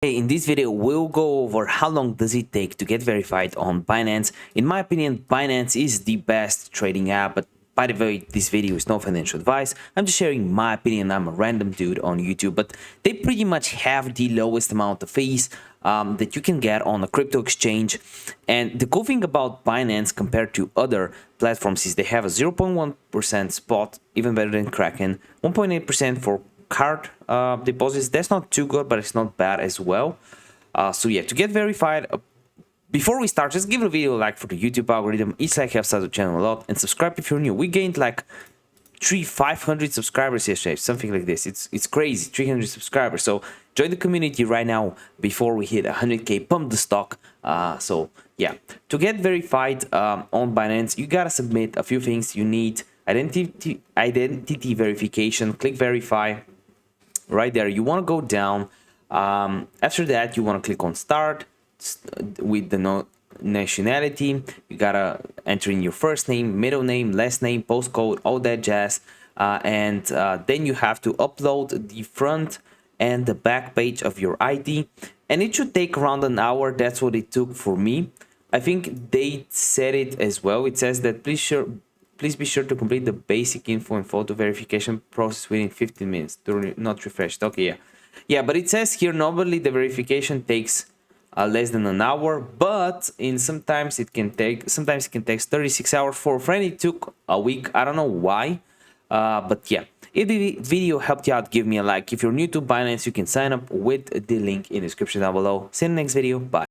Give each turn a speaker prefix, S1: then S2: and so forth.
S1: Hey, in this video, we'll go over how long does it take to get verified on Binance. In my opinion, Binance is the best trading app, but by the way, this video is no financial advice. I'm just sharing my opinion. I'm a random dude on YouTube, but they pretty much have the lowest amount of fees that you can get on a crypto exchange. And the cool thing about Binance compared to other platforms is they have a 0.1% spot, even better than Kraken, 1.8% for card deposits. That's not too good, but it's not bad as well. So yeah, to get verified, before we start, just give the video a like for the YouTube algorithm. Each like helps out the channel a lot, and subscribe if you're new. We gained like 500 subscribers yesterday, something like this. It's crazy, 300 subscribers. So join the community right now before we hit 100k. Pump the stock. So yeah, to get verified on Binance, you gotta submit a few things. You need identity verification. Click verify. Right there, you want to go down. After that, you want to click on start with the nationality. You gotta enter in your first name, middle name, last name, postcode, all that jazz, and then you have to upload the front and the back page of your ID, and it should take around an hour. That's what it took for me. I think they said it as well. It says that please be sure to complete the basic info and photo verification process within 15 minutes. Not refreshed. Okay, yeah. Yeah, but it says here normally the verification takes less than an hour, but sometimes it can take 36 hours. For a friend, it took a week. I don't know why. But yeah, if the video helped you out, give me a like. If you're new to Binance, you can sign up with the link in the description down below. See you in the next video. Bye.